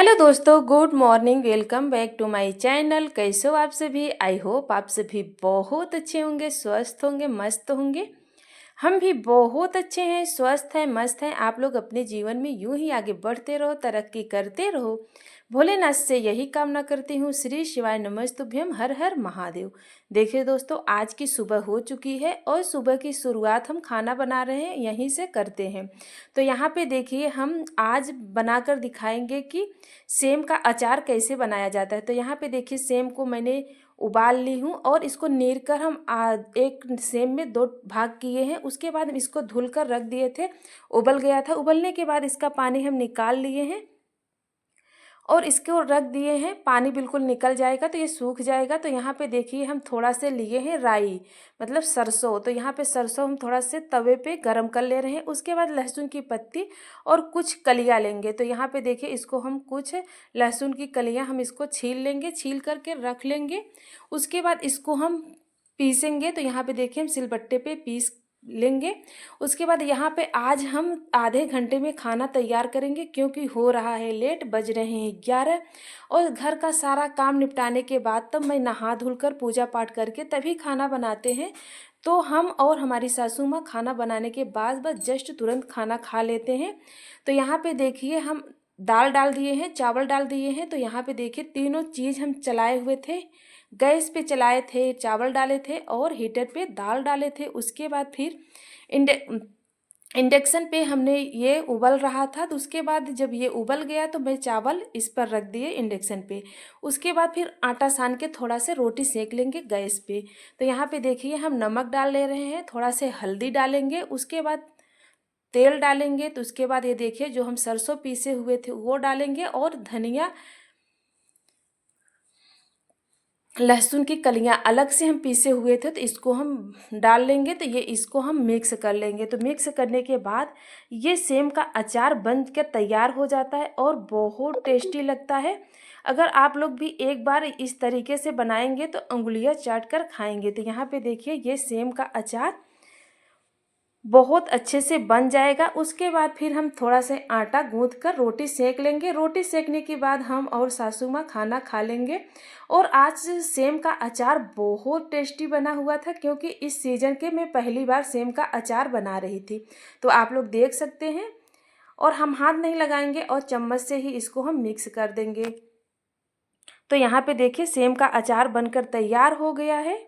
Hello दोस्तों, good morning. Welcome back to my channel. कैसे हो आप सभी? आई होप आप सभी बहुत अच्छे होंगे, स्वस्थ होंगे, मस्त होंगे। हम भी बहुत अच्छे हैं, स्वस्थ हैं, मस्त हैं। आप लोग अपने जीवन में यूं ही आगे बढ़ते रहो, तरक्की करते रहो। भोलेनाथ से यही कामना करती हूँ। श्री शिवाय नमस्तुभ्यम, हर हर महादेव। देखिए दोस्तों, आज की सुबह हो चुकी है और सुबह की शुरुआत हम खाना बना रहे हैं यहीं से करते हैं। तो यहाँ पे देखिए, हम आज बनाकर दिखाएंगे कि सेम का अचार कैसे बनाया जाता है। तो यहाँ पे देखिए, सेम को मैंने उबाल ली हूँ और इसको नीर कर हम एक सेम में दो भाग किए हैं। उसके बाद इसको धुल कर रख दिए थे, उबल गया था। उबलने के बाद इसका पानी हम निकाल लिए हैं और इसको रख दिए हैं। पानी बिल्कुल निकल जाएगा तो ये सूख जाएगा। तो यहाँ पे देखिए, हम थोड़ा से लिए हैं राई, मतलब सरसों। तो यहाँ पे सरसों हम थोड़ा से तवे पे गरम कर ले रहे हैं। उसके बाद लहसुन की पत्ती और कुछ कलियाँ लेंगे। तो यहाँ पे देखिए, इसको हम कुछ लहसुन की कलियाँ हम इसको छील लेंगे, छील करके रख लेंगे। उसके बाद इसको हम पीसेंगे। तो यहाँ पे देखिए, हम सिलबट्टे पे पीस लेंगे। उसके बाद यहाँ पे आज हम आधे घंटे में खाना तैयार करेंगे, क्योंकि हो रहा है लेट, बज रहे हैं 11। और घर का सारा काम निपटाने के बाद तब मैं नहा धुल कर पूजा पाठ करके तभी खाना बनाते हैं। तो हम और हमारी सासू माँ खाना बनाने के बाद बस जस्ट तुरंत खाना खा लेते हैं। तो यहाँ पे देखिए, हम दाल डाल दिए हैं, चावल डाल दिए हैं। तो यहाँ पे देखिए, तीनों चीज़ हम चलाए हुए थे। गैस पे चलाए थे, चावल डाले थे और हीटर पे दाल डाले थे। उसके बाद फिर इंडे इंडक्शन पे हमने ये उबल रहा था। तो उसके बाद जब ये उबल गया तो मैं चावल इस पर रख दिए इंडक्शन पे। उसके बाद फिर आटा सान के थोड़ा से रोटी सेक लेंगे गैस पे। तो यहाँ पे देखिए, हम नमक डाल ले रहे हैं, थोड़ा से हल्दी डालेंगे, उसके बाद तेल डालेंगे। तो उसके बाद ये देखिए, जो हम सरसों पीसे हुए थे वो डालेंगे और धनिया, लहसुन की कलियां अलग से हम पीसे हुए थे तो इसको हम डाल लेंगे। तो ये इसको हम मिक्स कर लेंगे। तो मिक्स करने के बाद ये सेम का अचार बन कर तैयार हो जाता है और बहुत टेस्टी लगता है। अगर आप लोग भी एक बार इस तरीके से बनाएंगे तो उंगलियां चाट कर खाएंगे। तो यहाँ पे देखिए, ये सेम का अचार बहुत अच्छे से बन जाएगा। उसके बाद फिर हम थोड़ा से आटा गूंथ कर रोटी सेक लेंगे। रोटी सेकने के बाद हम और सासू माँ खाना खा लेंगे। और आज सेम का अचार बहुत टेस्टी बना हुआ था, क्योंकि इस सीज़न के मैं पहली बार सेम का अचार बना रही थी। तो आप लोग देख सकते हैं। और हम हाथ नहीं लगाएंगे और चम्मच से ही इसको हम मिक्स कर देंगे। तो यहाँ पे देखिए, सेम का अचार बनकर तैयार हो गया है।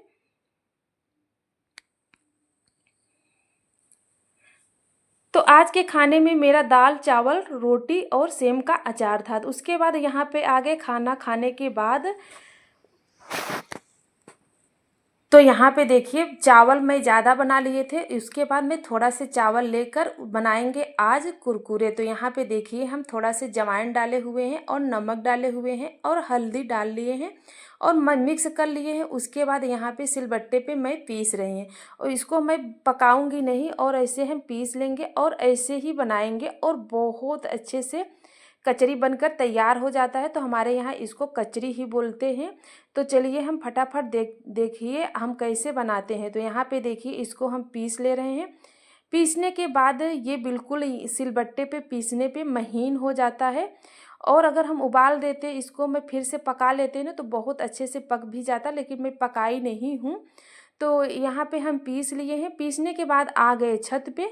तो आज के खाने में मेरा दाल चावल रोटी और सेम का अचार था। तो उसके बाद यहाँ पे आगे खाना खाने के बाद, तो यहाँ पे देखिए, चावल मैं ज़्यादा बना लिए थे। उसके बाद में थोड़ा से चावल लेकर बनाएंगे आज कुरकुरे। तो यहाँ पे देखिए, हम थोड़ा से जवाइन डाले हुए हैं और नमक डाले हुए हैं और हल्दी डाल लिए हैं और मिक्स कर लिए हैं। उसके बाद यहाँ पे सिलबट्टे पे मैं पीस रही हैं और इसको मैं पकाऊंगी नहीं, और ऐसे हम पीस लेंगे और ऐसे ही बनाएंगे और बहुत अच्छे से कचरी बनकर तैयार हो जाता है। तो हमारे यहाँ इसको कचरी ही बोलते हैं। तो चलिए, हम फटाफट देखिए हम कैसे बनाते हैं। तो यहाँ पे देखिए, इसको हम पीस ले रहे हैं। पीसने के बाद ये बिल्कुल सिलबट्टे पे पीसने पे महीन हो जाता है। और अगर हम उबाल देते इसको, मैं फिर से पका लेते हैं ना, तो बहुत अच्छे से पक भी जाता, लेकिन मैं पकाई नहीं हूँ। तो यहाँ पे हम पीस लिए हैं। पीसने के बाद आ गए छत पे।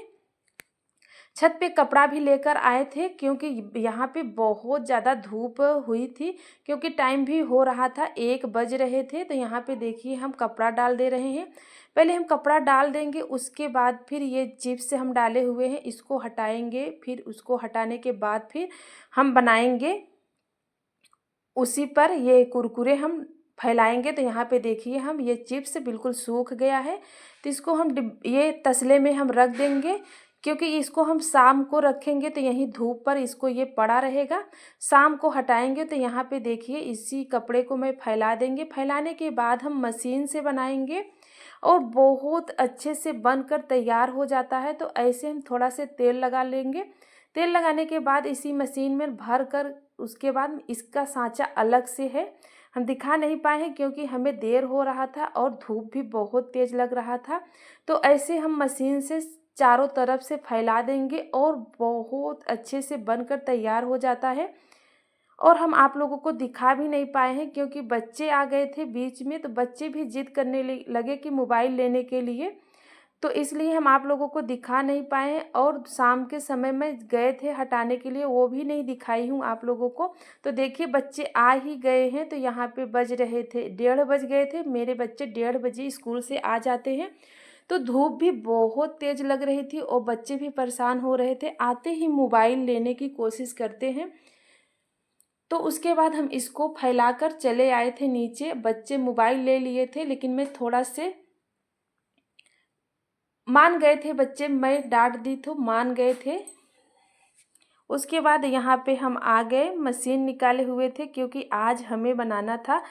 छत पे कपड़ा भी लेकर आए थे, क्योंकि यहाँ पे बहुत ज़्यादा धूप हुई थी, क्योंकि टाइम भी हो रहा था, 1 बज रहे थे। तो यहाँ पे देखिए, हम कपड़ा डाल दे रहे हैं। पहले हम कपड़ा डाल देंगे, उसके बाद फिर ये चिप्स हम डाले हुए हैं इसको हटाएंगे। फिर उसको हटाने के बाद फिर हम बनाएंगे उसी पर ये कुरकुरे हम फैलाएंगे। तो यहाँ पे देखिए, हम ये चिप्स बिल्कुल सूख गया है। तो इसको हम ये तसले में हम रख देंगे, क्योंकि इसको हम शाम को रखेंगे तो यहीं धूप पर इसको ये पड़ा रहेगा। शाम को हटाएंगे। तो यहाँ पे देखिए, इसी कपड़े को मैं फैला देंगे। फैलाने के बाद हम मशीन से बनाएंगे और बहुत अच्छे से बनकर तैयार हो जाता है। तो ऐसे हम थोड़ा से तेल लगा लेंगे। तेल लगाने के बाद इसी मशीन में भर कर, उसके बाद इसका सांचा अलग से है, हम दिखा नहीं पाए हैं क्योंकि हमें देर हो रहा था और धूप भी बहुत तेज़ लग रहा था। तो ऐसे हम मशीन से चारों तरफ से फैला देंगे और बहुत अच्छे से बनकर तैयार हो जाता है। और हम आप लोगों को दिखा भी नहीं पाए हैं क्योंकि बच्चे आ गए थे बीच में, तो बच्चे भी जिद करने लगे कि मोबाइल लेने के लिए, तो इसलिए हम आप लोगों को दिखा नहीं पाए हैं। और शाम के समय में गए थे हटाने के लिए, वो भी नहीं दिखाई हूँ आप लोगों को। तो देखिए बच्चे आ ही गए हैं। तो यहाँ पे बज रहे थे 1:30 बज गए थे। मेरे बच्चे 1:30 बजे स्कूल से आ जाते हैं। तो धूप भी बहुत तेज़ लग रही थी और बच्चे भी परेशान हो रहे थे, आते ही मोबाइल लेने की कोशिश करते हैं। तो उसके बाद हम इसको फैलाकर चले आए थे नीचे। बच्चे मोबाइल ले लिए थे लेकिन मैं थोड़ा से मान गए थे बच्चे, मैं डांट दी तो मान गए थे। उसके बाद यहाँ पे हम आ गए, मशीन निकाले हुए थे क्योंकि आज हमें बनाना था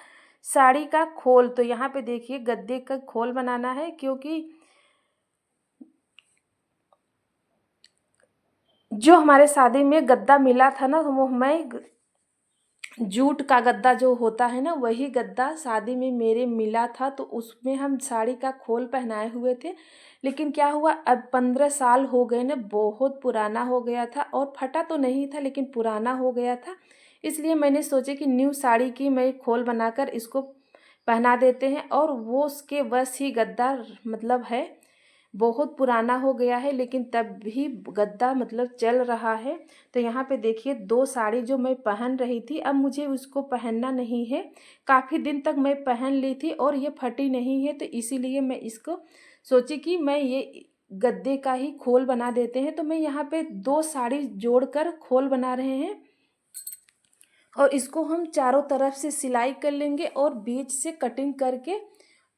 साड़ी का खोल। तो यहाँ पे देखिए गद्दे का खोल बनाना है, क्योंकि जो हमारे शादी में गद्दा मिला था ना, वो मैं जूट का गद्दा जो होता है ना, वही गद्दा शादी में मेरे मिला था। तो उसमें हम साड़ी का खोल पहनाए हुए थे। लेकिन क्या हुआ, अब 15 साल हो गए ना, बहुत पुराना हो गया था और फटा तो नहीं था लेकिन पुराना हो गया था। इसलिए मैंने सोचा कि न्यू साड़ी की मैं खोल बनाकर इसको पहना देते हैं। और वो उसके बस ही गद्दा मतलब है, बहुत पुराना हो गया है लेकिन तब भी गद्दा मतलब चल रहा है। तो यहाँ पे देखिए 2 साड़ी जो मैं पहन रही थी, अब मुझे उसको पहनना नहीं है। काफ़ी दिन तक मैं पहन ली थी और ये फटी नहीं है, तो इसीलिए मैं इसको सोची कि मैं ये गद्दे का ही खोल बना देते हैं। तो मैं यहाँ पे 2 साड़ी जोड़कर खोल बना रहे हैं और इसको हम चारों तरफ से सिलाई कर लेंगे और बीच से कटिंग करके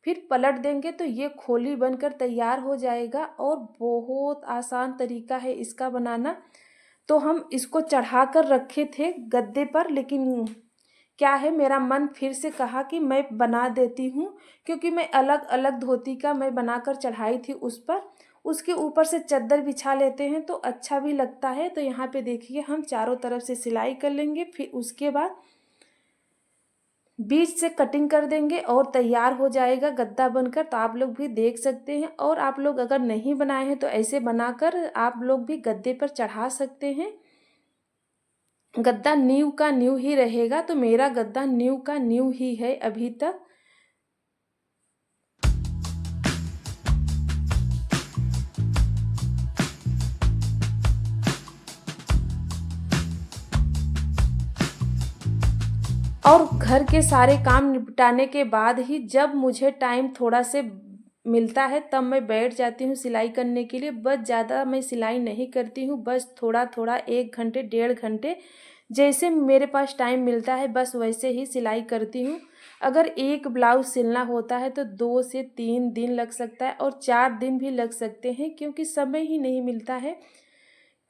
फिर पलट देंगे, तो ये खोली बनकर तैयार हो जाएगा। और बहुत आसान तरीका है इसका बनाना। तो हम इसको चढ़ा कर रखे थे गद्दे पर, लेकिन क्या है, मेरा मन फिर से कहा कि मैं बना देती हूँ, क्योंकि मैं अलग अलग धोती का मैं बनाकर चढ़ाई थी उस पर। उसके ऊपर से चद्दर बिछा लेते हैं तो अच्छा भी लगता है। तो यहाँ पे देखिए हम चारों तरफ से सिलाई कर लेंगे, फिर उसके बाद बीच से कटिंग कर देंगे और तैयार हो जाएगा गद्दा बनकर। तो आप लोग भी देख सकते हैं, और आप लोग अगर नहीं बनाए हैं तो ऐसे बनाकर आप लोग भी गद्दे पर चढ़ा सकते हैं। गद्दा न्यू का न्यू ही रहेगा, तो मेरा गद्दा न्यू का न्यू ही है अभी तक। और घर के सारे काम निपटाने के बाद ही जब मुझे टाइम थोड़ा से मिलता है तब मैं बैठ जाती हूँ सिलाई करने के लिए। बस ज़्यादा मैं सिलाई नहीं करती हूँ, बस थोड़ा थोड़ा 1 घंटे 1.5 घंटे जैसे मेरे पास टाइम मिलता है बस वैसे ही सिलाई करती हूँ। अगर एक ब्लाउज़ सिलना होता है तो 2 से 3 दिन लग सकता है और 4 दिन भी लग सकते हैं, क्योंकि समय ही नहीं मिलता है।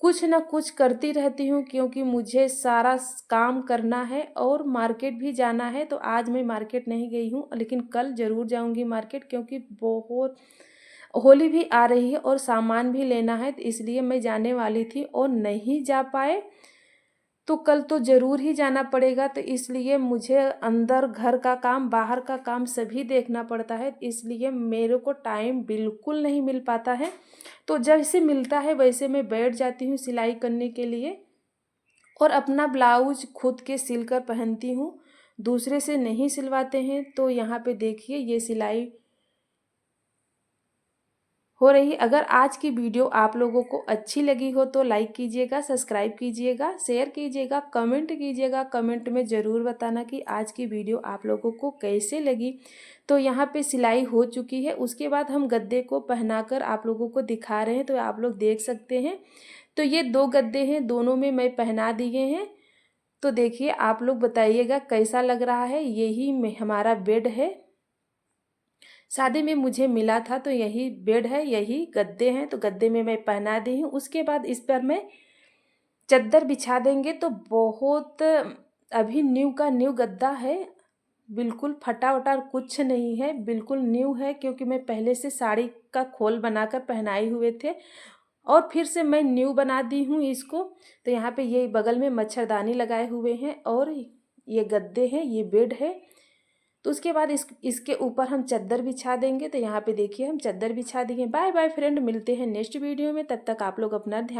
कुछ ना कुछ करती रहती हूँ क्योंकि मुझे सारा काम करना है और मार्केट भी जाना है। तो आज मैं मार्केट नहीं गई हूँ, लेकिन कल ज़रूर जाऊँगी मार्केट, क्योंकि बहुत होली भी आ रही है और सामान भी लेना है। तो इसलिए मैं जाने वाली थी और नहीं जा पाए, तो कल तो ज़रूर ही जाना पड़ेगा। तो इसलिए मुझे अंदर घर का काम बाहर का काम सभी देखना पड़ता है, इसलिए मेरे को टाइम बिल्कुल नहीं मिल पाता है। तो जैसे मिलता है वैसे मैं बैठ जाती हूँ सिलाई करने के लिए और अपना ब्लाउज खुद के सिल कर पहनती हूँ, दूसरे से नहीं सिलवाते हैं। तो यहाँ पे देखिए ये सिलाई हो रही। अगर आज की वीडियो आप लोगों को अच्छी लगी हो तो लाइक कीजिएगा, सब्सक्राइब कीजिएगा, शेयर कीजिएगा, कमेंट कीजिएगा। कमेंट में ज़रूर बताना कि आज की वीडियो आप लोगों को कैसे लगी। तो यहाँ पे सिलाई हो चुकी है। उसके बाद हम गद्दे को पहनाकर आप लोगों को दिखा रहे हैं, तो आप लोग देख सकते हैं। तो ये 2 गद्दे हैं, दोनों में मैं पहना दिए हैं। तो देखिए आप लोग बताइएगा कैसा लग रहा है। यही हमारा बेड है, शादी में मुझे मिला था। तो यही बेड है, यही गद्दे हैं। तो गद्दे में मैं पहना दी हूँ। उसके बाद इस पर मैं चद्दर बिछा देंगे। तो बहुत अभी न्यू का न्यू गद्दा है, बिल्कुल फटा वटा कुछ नहीं है, बिल्कुल न्यू है, क्योंकि मैं पहले से साड़ी का खोल बनाकर पहनाए हुए थे और फिर से मैं न्यू बना दी हूँ इसको। तो यहाँ पे ये बगल में मच्छरदानी लगाए हुए हैं और ये गद्दे हैं, ये बेड है। तो उसके बाद इसके ऊपर हम चद्दर बिछा देंगे। तो यहाँ पे देखिए हम चद्दर बिछा दिए। बाय बाय फ्रेंड, मिलते हैं नेक्स्ट वीडियो में। तब तक आप लोग अपना ध्यान